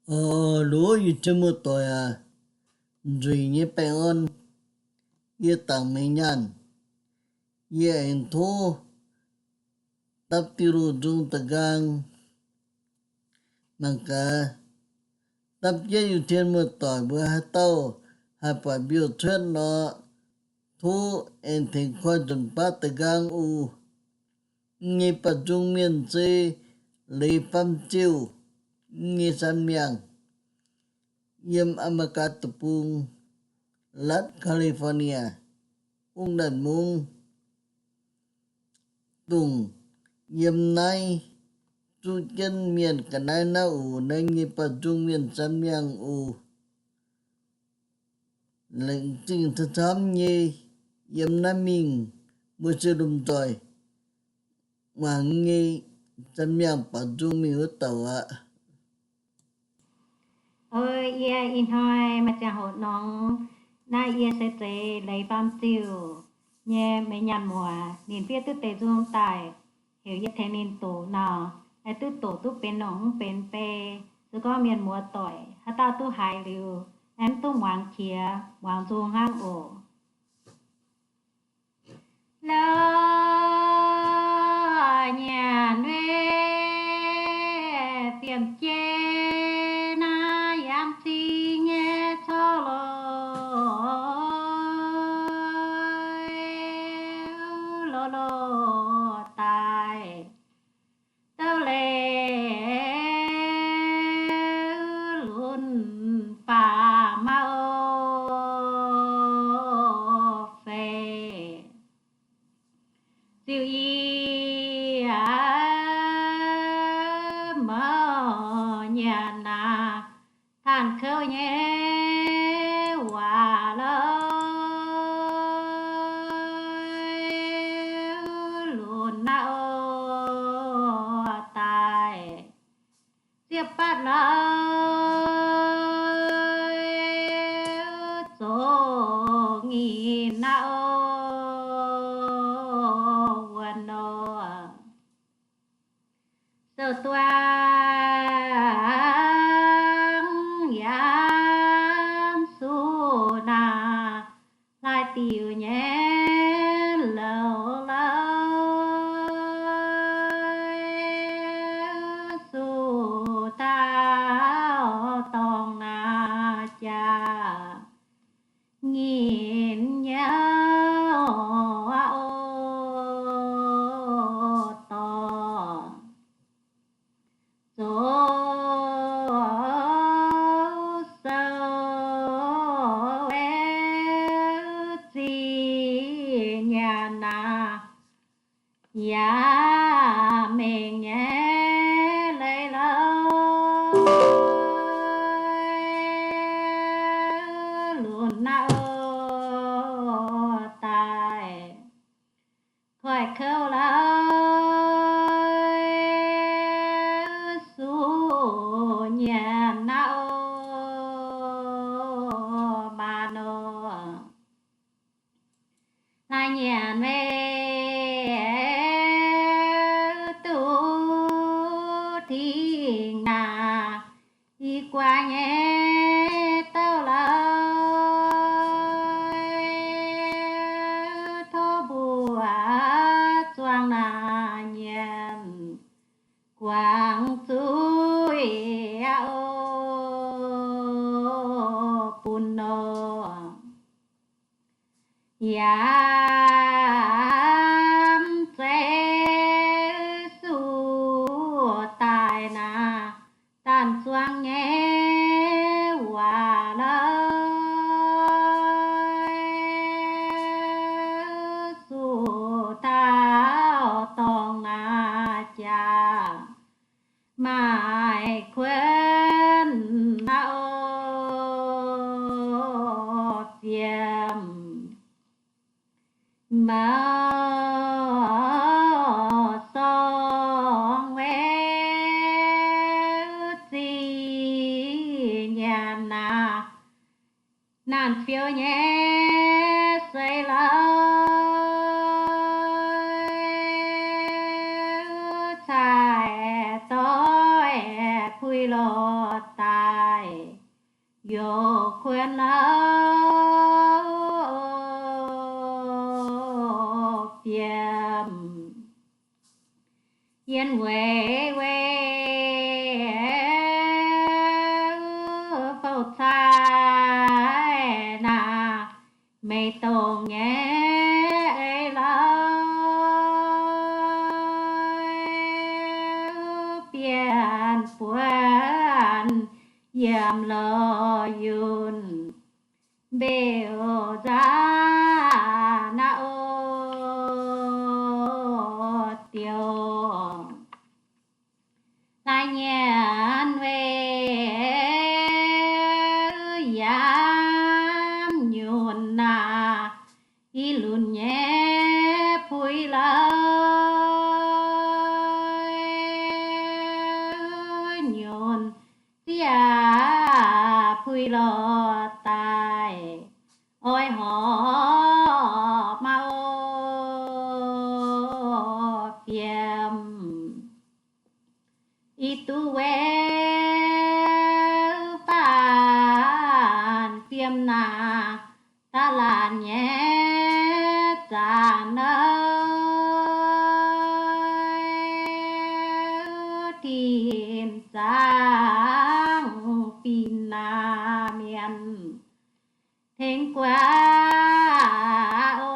Lúa như chưa một tuổi rồi như bé ơn, như tặng mấy nhàn, như anh thô, tập tiru dung tagang, nangka, tập chơi như trên một tuổi bữa hát tàu, hát bà biểu thuyết nó, thô anh thỉnh khoa dùn bát tagang như bà dung miền dây, lấy phăm chiêu, như san miang, yếm Amakatapung, Lat California, đàn mung, tung, yếm nay, chu chân miền cả nai na nên như bà dung miền san miang lệnh trình thật thám như yếm na mình, bữa sư đùm tòi, hoàng như san miang bà dung miền ước tàu ơi ia in hoi mà cha hột nong na ia sẽ chế lấy bám chiều nhẹ mấy nhàn mùa nhìn phía tư tế dung tài hiểu nhất thế nên tổ nào ai tư tổ tu bên nong bên pe rồi có miền mùa tỏi hát tao tu hài liu em tu hoàng chia hoàng dung hang ổ lo nhà nuê tiệm chê na yam si nghe cho lo tai tao lệ luôn pa ma ô phê siêu y mở nhà na than khâu nhé hòa lời luôn na ô tai tiếp bắt lời số nghìn na ô quần ô sơ toang yam su na lai tiêu nhé lâu lời su tao tòng na cha nghìn nhớ to số sâu chi nhà na ya mình nhé lấy lâu luôn na ô tai khỏi khâu lời su nhà na ô ba nô là nhà về tu thì na đi qua nhé tao lời thô bùa choang na nhàn quang suy ô pun nô yam sẽ su tài na tan xoang nhé hòa lời su tao tòng na cha mai quên na ô phiêm mơ song ve si nhà na nan phiêu nhé xây lời chài tối quy lô ta yo khuyên lo phiền yên quê quê phâu sai na mê tông nhé lo phiền buồn yam lo yun beo ra na ô tiêu tai nhàn về yam nhun na ilun nhé phui la nhun tia phui lo tai ôi họ mau phiền itu we pan phiền na ta là nhé ta nơi tiền sáng pin na miền thiên quá ô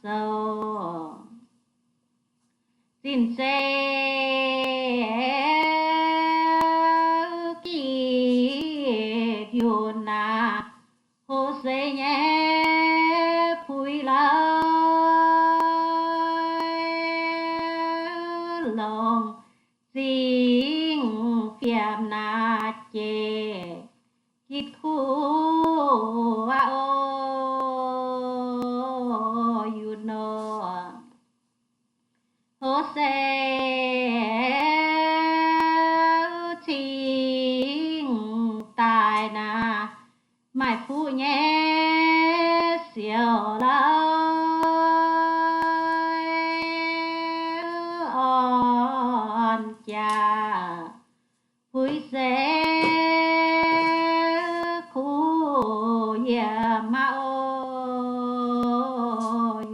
sâu xin xe kỳ thiêu na hồ xe nhé phui la lòng xin phiền na chê kít khu ô you know hồ xe chính tài na mãi phụ nhé siêu lời on cha vui xe khu yeah mao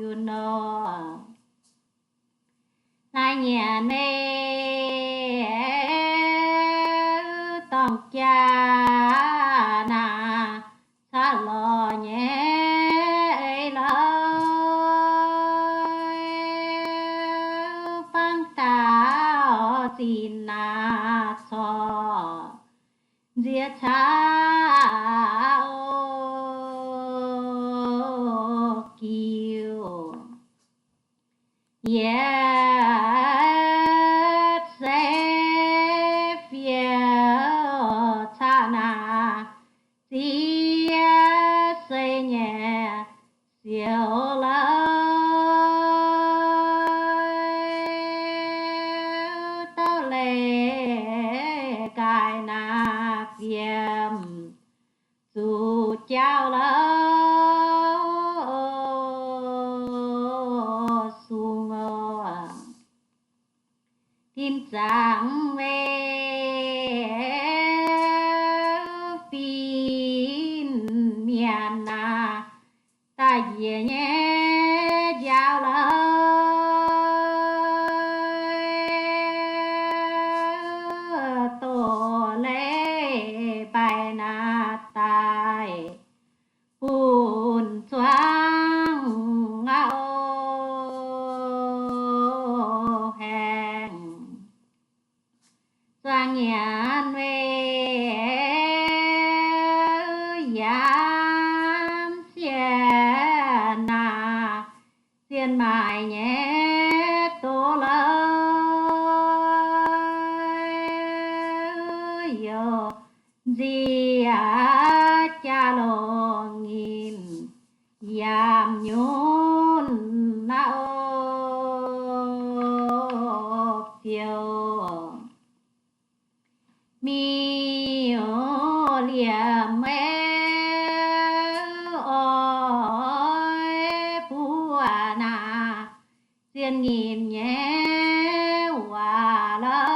you know lai nhà nê tòng cha na xa lò nhé lời phăng tao xin na so diệt cha ô kiều yết sẽ phía cha na diệt sẽ nhẹ siêu lời tao lệ cài na phiền dù chào lâu xuống tin rằng về phin miền na ta về nhé giao lời tổ lễ bài na tài buồn choáng ngao hèn sang nhàn về yam xiên na xiên mài nhé tô lời yo di cha lo nghìn yam nhún na ô phiêu mi ô liềm ôi bùa na xiên nghìn nhé hòa lời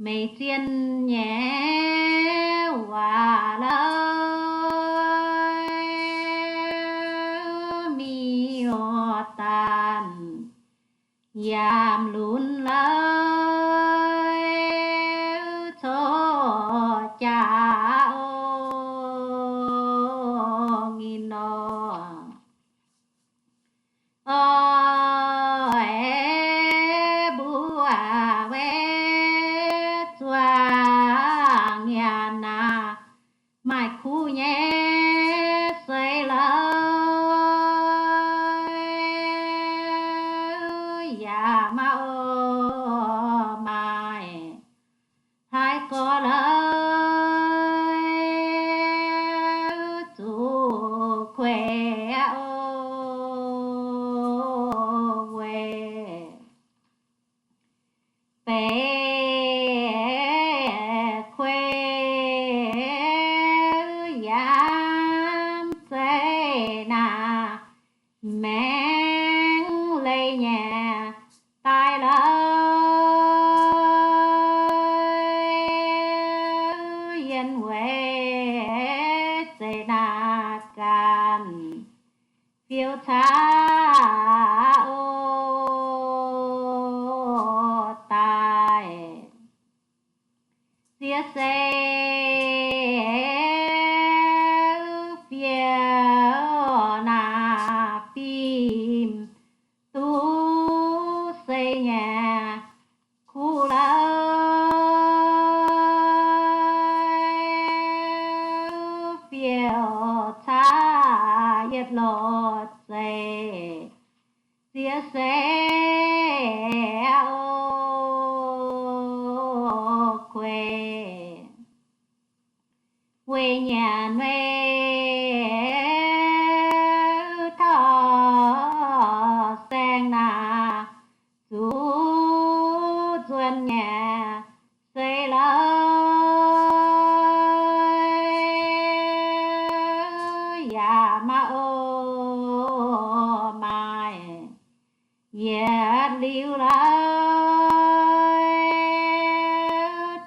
mấy chiên nhẹ hòa lời mi ô tàn yam lún lời cho cha ô nghìn nó ôi bùa về choa nhà na mai khu nhé xây lời ya ma ô mai hai có lời chú khỏe ô quê bé khuê yam xe na mẹn lấy nhà tai lời yên quê xe na can phiêu cha ô tai chia sẻ phiêu na phim tu xây nhà khu lời phiêu cha yết lột dây chia sẻ ô quê quê nhà nuê thọ sen na chú chuan nhà xây lời ya ma ô mai yết liu lời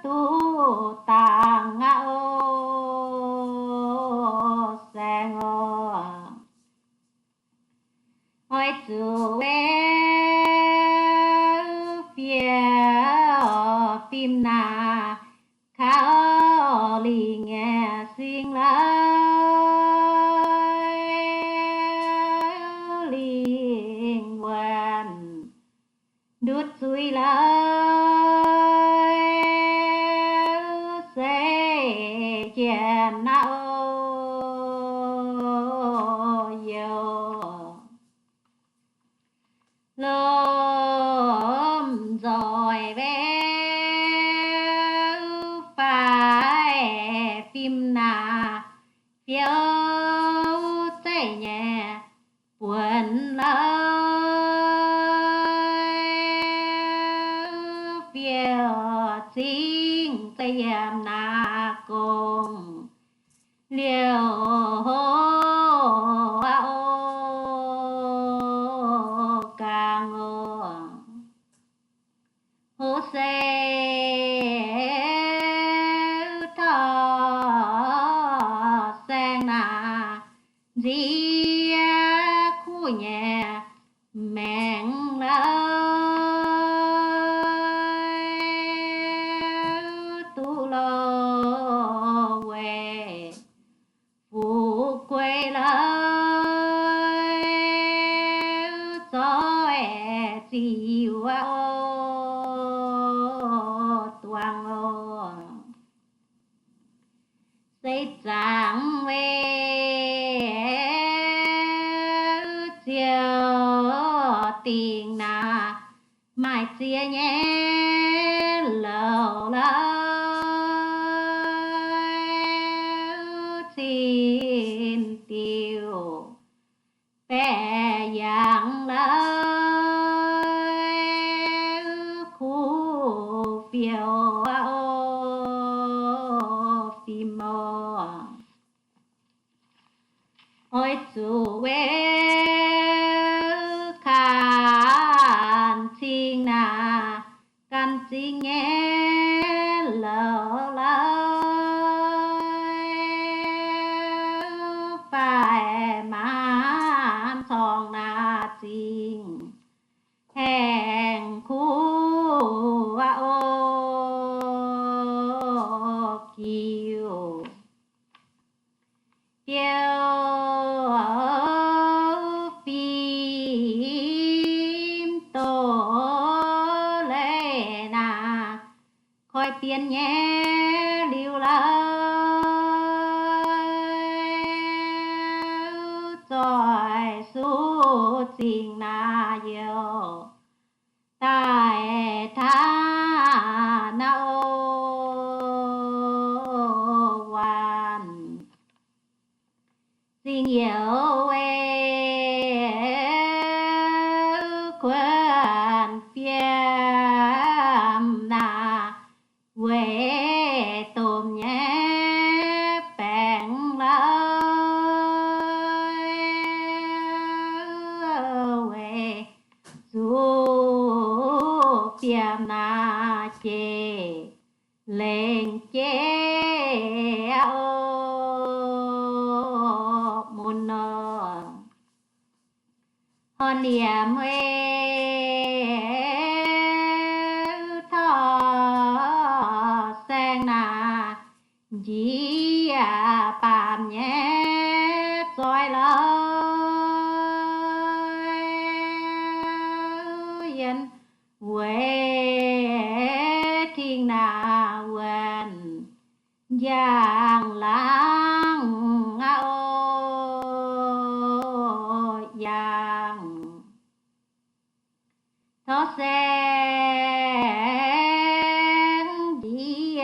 tu tàng ô sang ô ôi chú phía phim na khao lì nghe xin lời liên quan đút suy lời sẽ chèn na ô yo lôm rồi bé phải phim na phiếu chạy nhà buồn lời phiếu chính chạy em na cùng liều càng hồ sê thọ sen na dì khu nhà mẹn lời tu lô quê phụ quê lời cho chịu toàn ô xây trắng về chiều tình na mai chia nhé lầu lời xin tiêu bé dạng lời khu phiêu phim mô ôi chú quê khăn chinh na căn chinh nghe coi tiền nhé liu lời rồi su tình na yêu tại tha na ô hoàn tình yêu quan phiêm na quê tôm nhé bèn lời dù phiêm na chê lên chê ô môn hòn điểm thọ sen na dĩ bàn nhé soi lời yên quê thiên na quên giang lang ô giang thó sen đi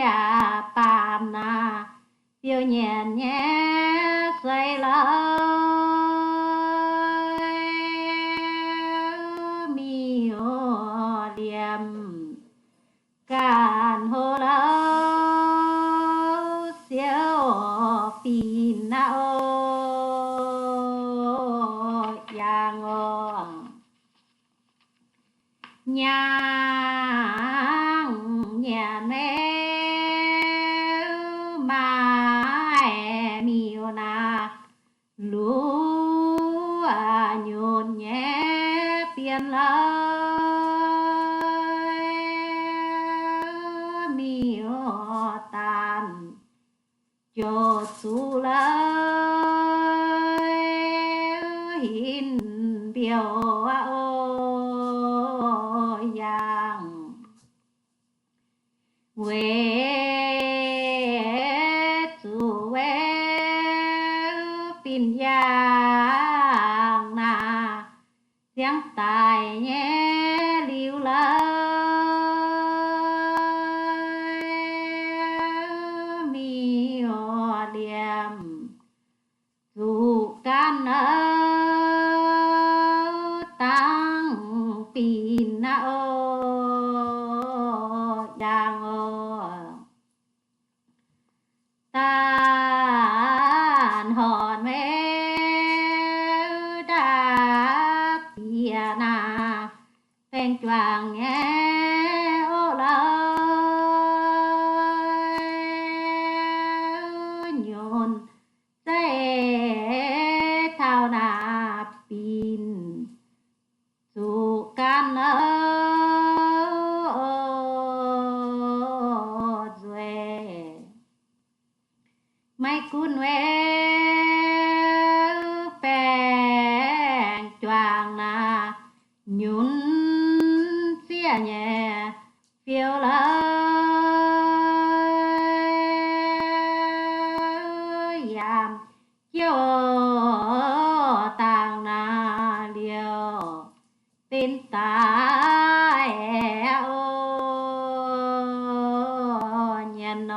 bàn na phiêu nhện nhé say lời miêu liềm càn hồ lâu siêu pin na ô giang ô nhang nhà nè mai miêu na lúa nhôn nhé tiền lời miêu tàn cho su lời hin biểu ô giang quê chú quê pin giang na tiếng tài nhé liu lời miêu liềm dù can tăng pin na ô giang ô tan hòn mê đá bìa na phèn choàng nhé ô lời nhôn dễ thao na pin dù can duệ mai cún huê phèn choàng na nhún xia nhẹ phiêu lời yam chiều tàng na liều tin ta ô nhân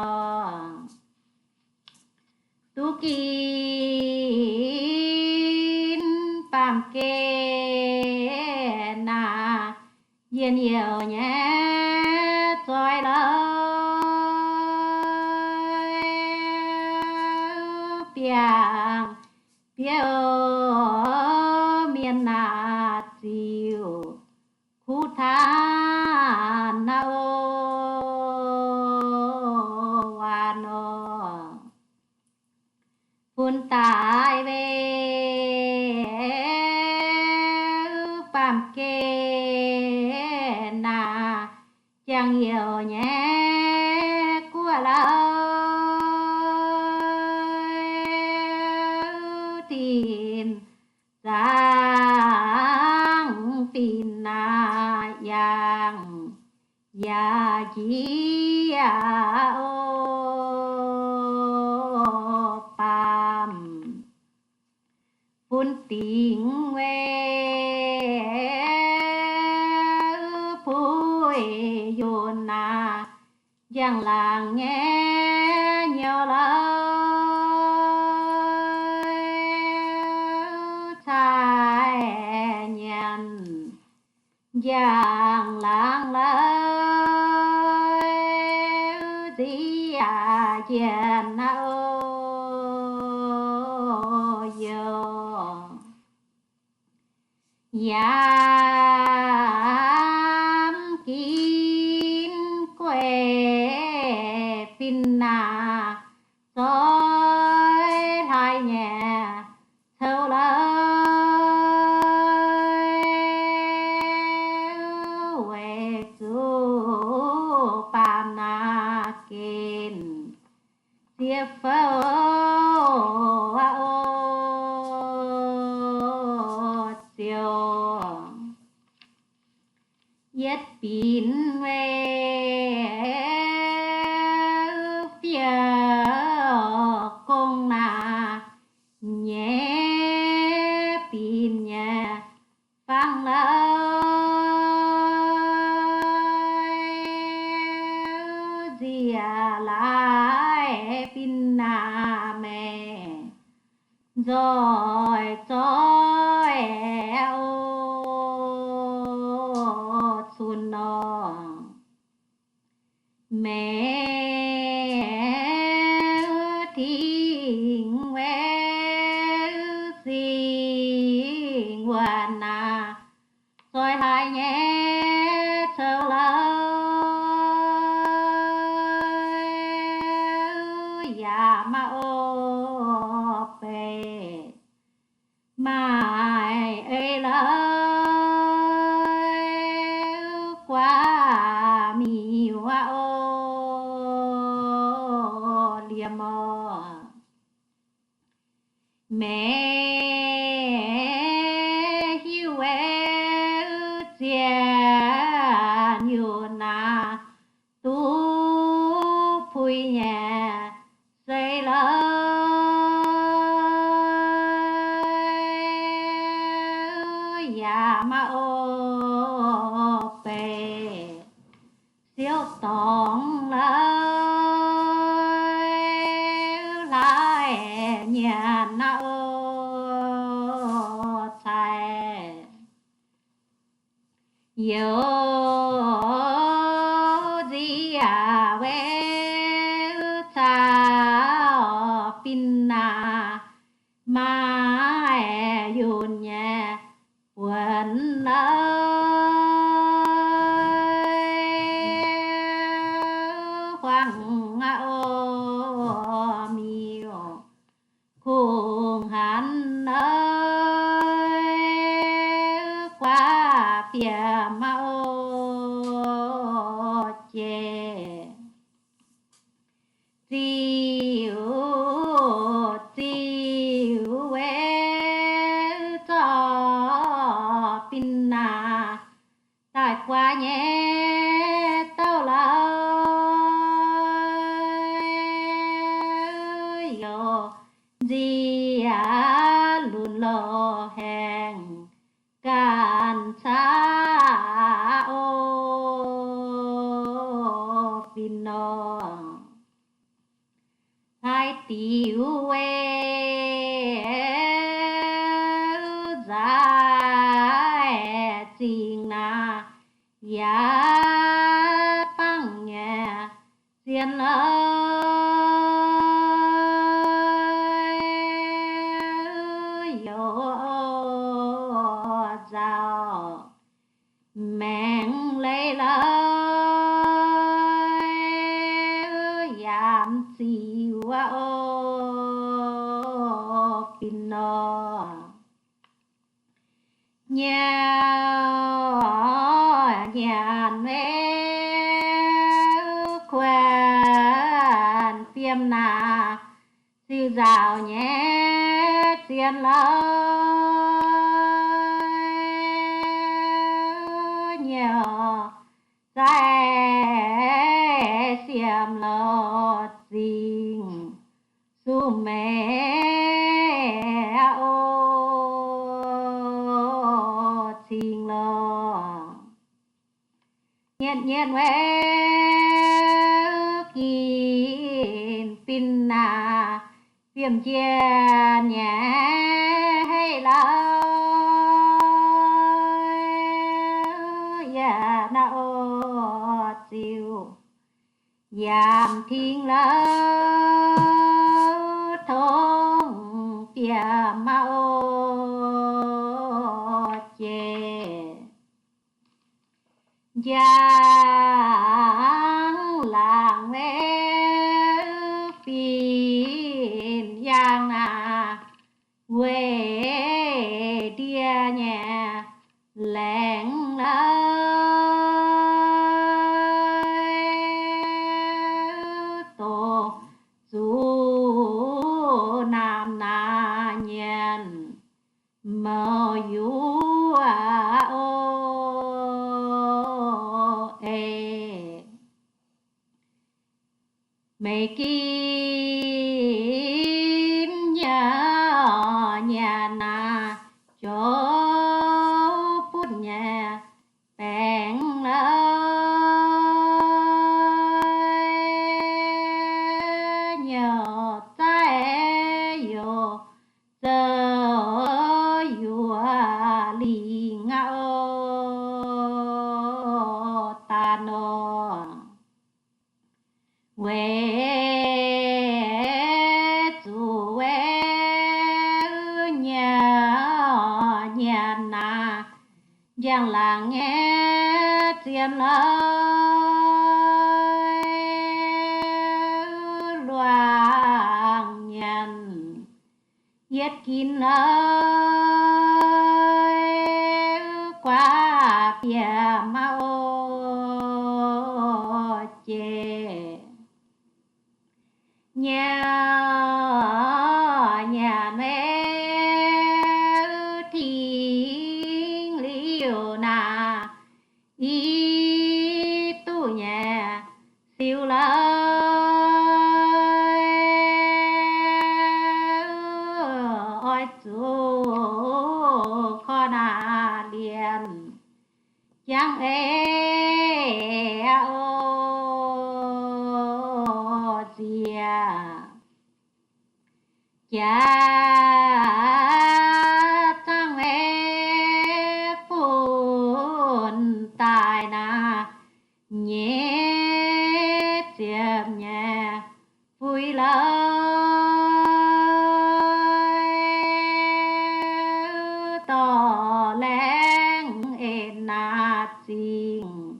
tu kín pam kê na yên nhiều nhé soi lời piang piao miền na chiều khu than na ô hoàn ô phun tài về pam kê na chẳng hiểu nhé của lời tin giang tin na yang chi ô pam phun tiếng về phôi yôn na giang làng nghe nhiều lời trai nhân giang làng lời gì à chuyện ô yo yam kín quê pin na soi hai nhà theo lời quê chú pam na kín chia phơ yết pin về phía công na nhé pin nhà phang lời gì lại pin na mẹ rồi xuân nó mẹ thỉnh về sinh quan na rồi hai nhé trở lời ya ma ô pe mai ấy lời qua mi wa ô liam mò mẹ hiu chia nhiều na tu phui nhà xây lời ya ma ô pe siêu tòng lời lại nhà na ô chạy yo gì à về sao pin na mai yun nhà quần khoang ô miêu khung hắn qua phía mao chè chiều cho pin na tại qua nhé tao lời yo gì luôn lo hẹn can xa ô pin nó hai tiểu dài chính na ya băng nhà xiên lời yo giao mẹng lấy lời yam siêu ô pin nó nhà mẹ quen tiêm na siêu rào nhé xiên lời nhiều dài nhiên về kín pin na viêm chia nhẹ hay là ya na ô chiều yam thiên lỡ thông bia ma ô chê giang làng mê phiền giang na quê đia nhà lẻng tổ dù nam na nhân mơ yu ô ê mê kim nhà na chỗ phút nhà bèn nhờ tay yo giờ yo li ngao ta no quê chú quê nhà na giang làng nghe tiền lời loang nhân yết kín lời qua phía mau chê nhà mẹ thiên liều na ý tu nhà siêu lời ôi chú khó na liền chẳng ê ô dìa cha tăng ê phun tài na nhé chiếm nhà vui lời tỏ lén ên na chinh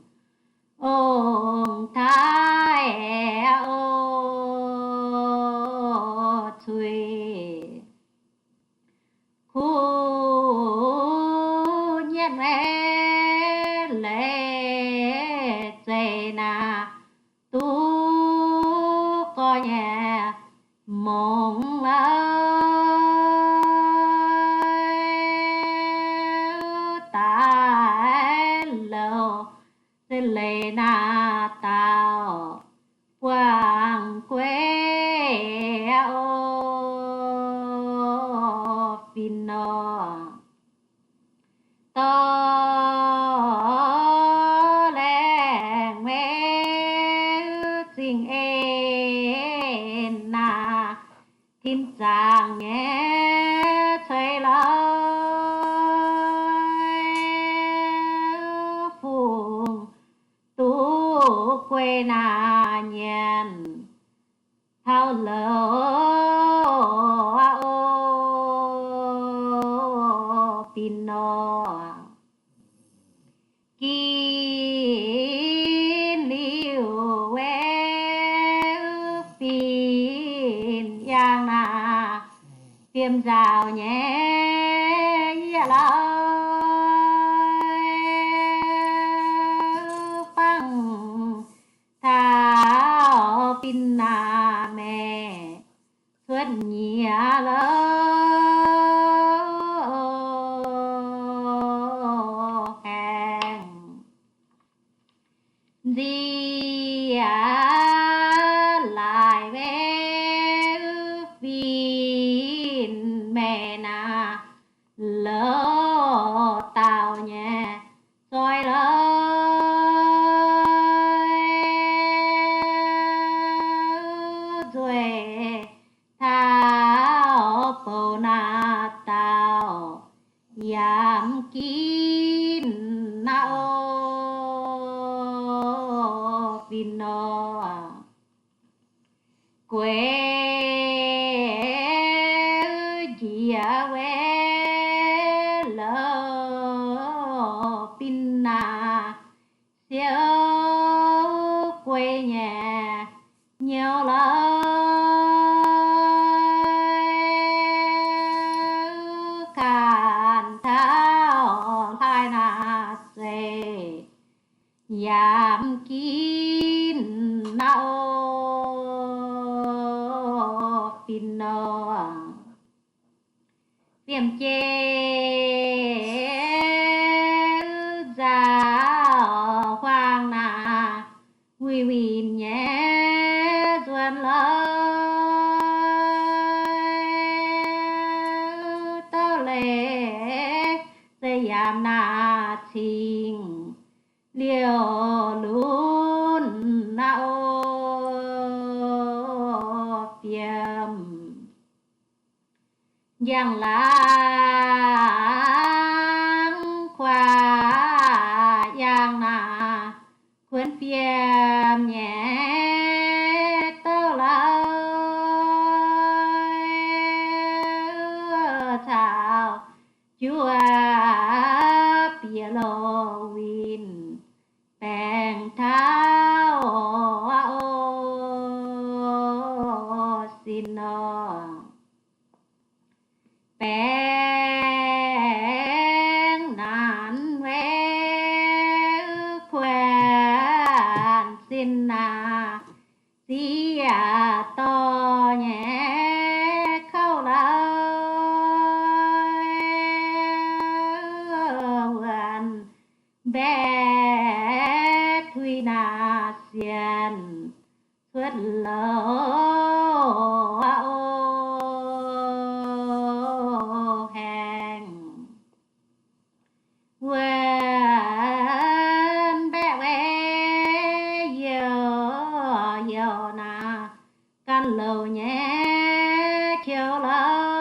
ông thái ô thuê khu nhân mẹ lệ dây na tu có nhà mong tại lâu sẽ lệ na tao quang quê ô pino to leng mê chinh ên na thiên giang nhé chơi lời phùng tú quê na nhân thao lỡ ô pino kín liu quê pin giang na tiêm rào nhé phăng thao pin na mẹ suốt nhía lỡ hàng gì lại về pin mẹ na lỡ tao nhà soi lỡ pino quê chia quê lơ pinna siêu quê nhà nhiều lời càn thao lai na dê yam kín nao pino viêm chê ra hoang na quy vin nhé duyên lời tao lệ dây yam na chinh liều luôn nao viêm giang lang khoa giang na khuyến phiêm nhé tao lời chào chúa bia lô win bèn thao xin bèn nàn về quen xin na xí to nhé khâu lời bé thui na xiên suốt lỡ hàng quên bé bé giờ na căn lầu nhé chiều lời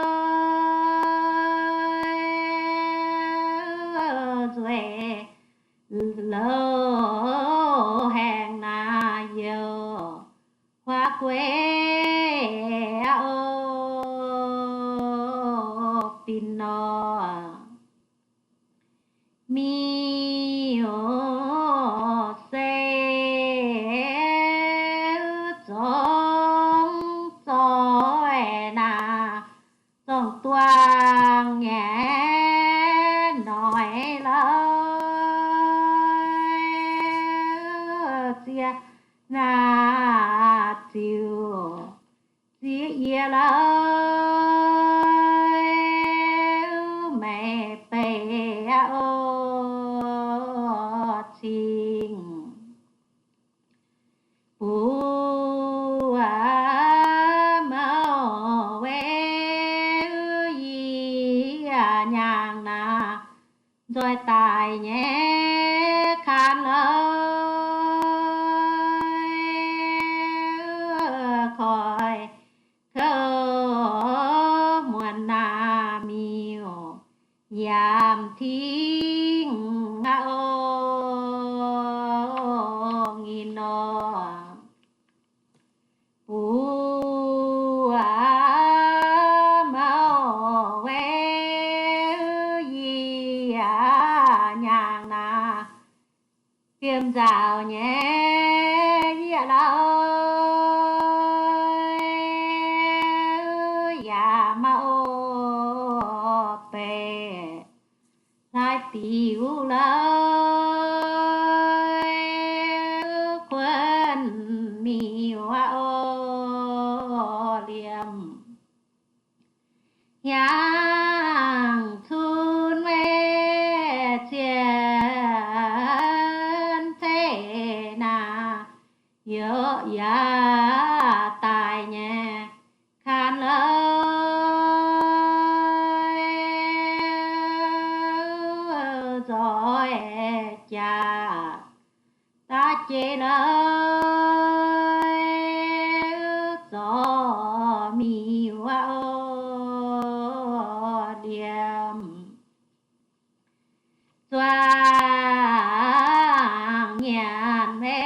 rồi lỡ hàng na giờ hoa quê pino mi se giống rồi na giống toang nhé nói lời chia na chiều chia ia lời mẹ bè ô chinh bùa mơ quê nhàng na rồi tài nhé khan lời khỏi khơ muôn na miêu yam thiên ngao nghìn bùa màu quê nhàng na kiêm rào nhé nghĩa lời ya mao bè lại tiểu lời quên miêu liềm yang thun về chiến thế na nhớ ya tài nhé khan lời rồi cha ta chế lời gió miêu liềm doang nhàn về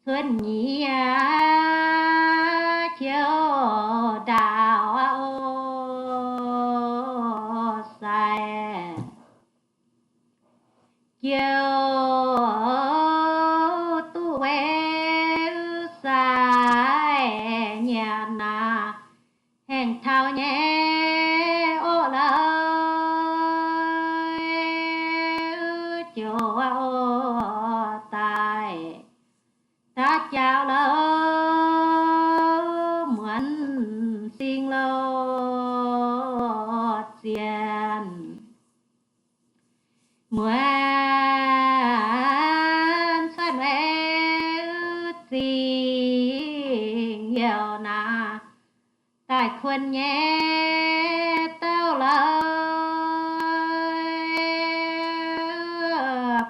xuân nhí chiều đào dài chiều tu về dài nhà na hẹn thao nhé ô lời chiều tài ta chào lỡ muốn xin lỡ tiền muốn xoan về tình nhiều na tại khuôn nhé tao lời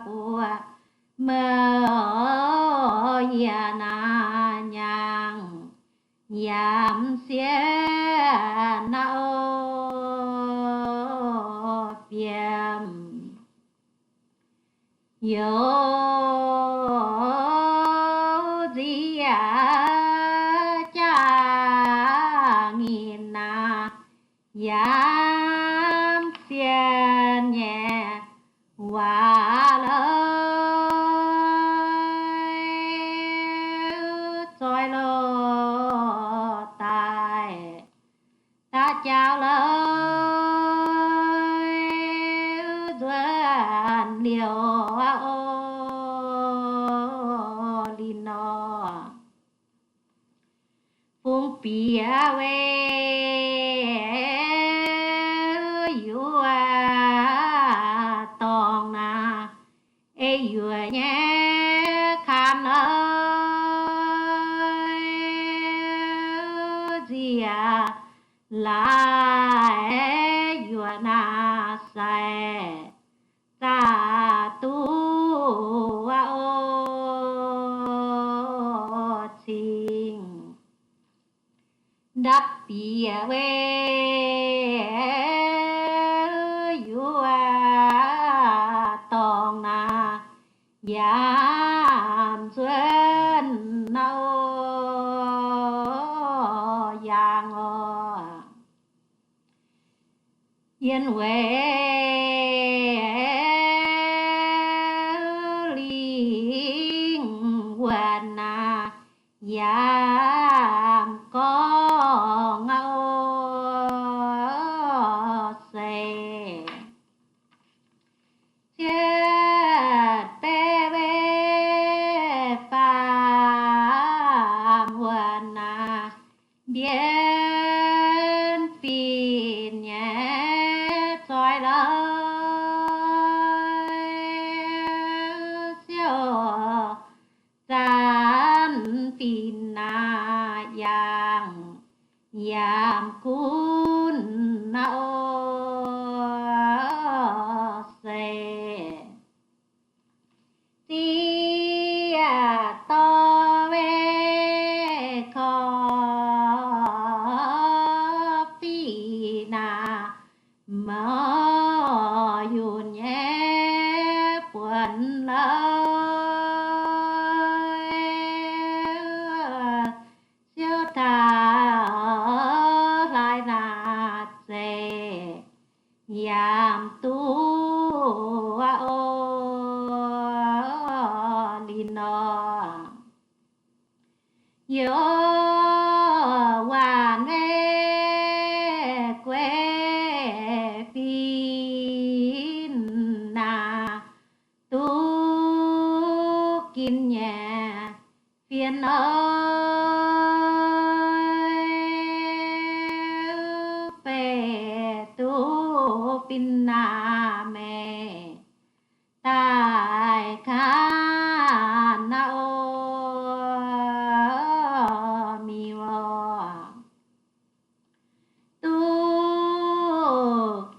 của mơ ya na nhang yam xie nao phiêm yo gì cha nghìn na yam phiền nhẹ hòa lời trôi lô tài ta chào lời duyên liều lino phung pia về yua tòng na e yua nhé khăn ơi gì lại yua na sai ta tu tình đắp bìa về yua tòng na yam duyên nâu yang yên huệ linh quần na yam có ngâu xe chết bê bê phàm quần na biến phiền nhé trôi lời siêu gian phiền na yang yam cún nao xe tia to về khó phi na mơ yun nhé buồn lời siêu thà lại là dễ yam tu lino yo hoàn về quê pin na tu kín nhà phiền ơi về tu pin na mẹ tại khá nao mi wo tu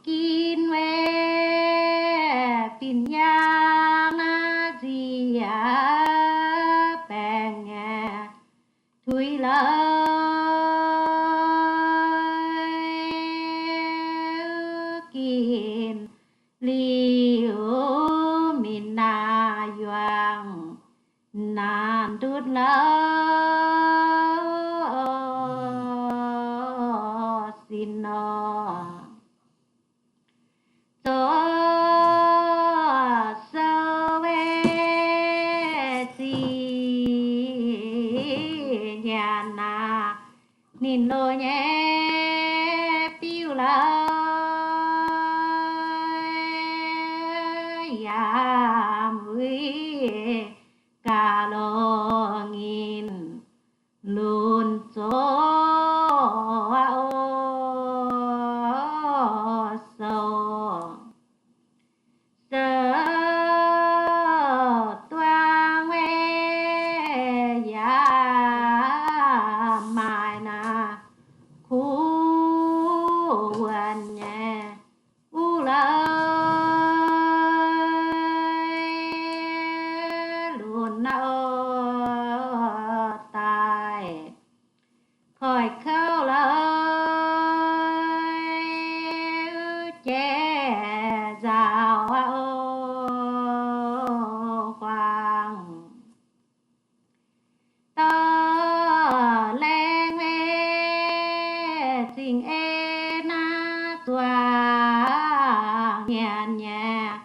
kín về pin yang na gì bèn nghe thui lời kín liu min na yuang nàn đút lỡ xin nó cho sơ về gì nhà na nín lô nhé piu la ya mui ca lo nghìn luôn cho sâu sơ toang ve ya mai na khu quần nhẹ u lời luôn nao tai khỏi khâu lời che rào khoang tơ lên về tình ê na tòa nhàn nhà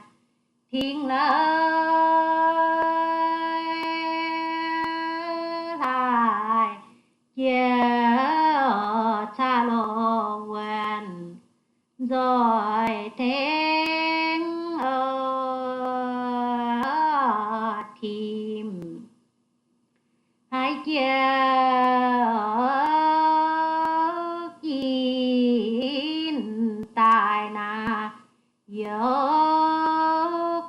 thiên lại chiều cha lộ quên rồi tiếng thìm hãy chiều kín tài na nhớ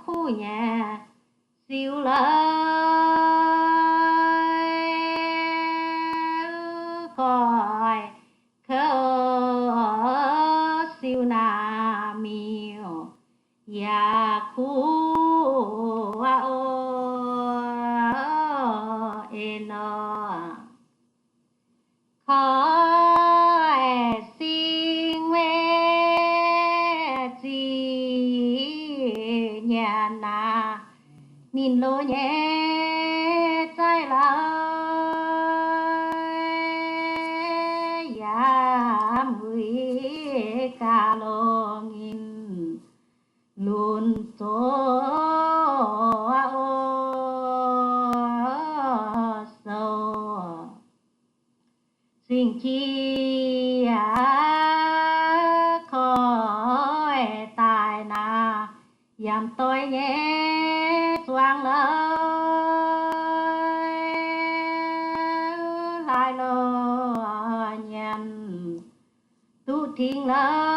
khu nhà siêu lời khỏi khơ siêu na miêu ya khu eno khỏi xin về gì nhà na nín lô nhé trái lời ya mui ca lô nghìn luôn số sâu xin chi khỏi tài na dám tôi nhé xoang lời lại lo nhằn tu thiên lời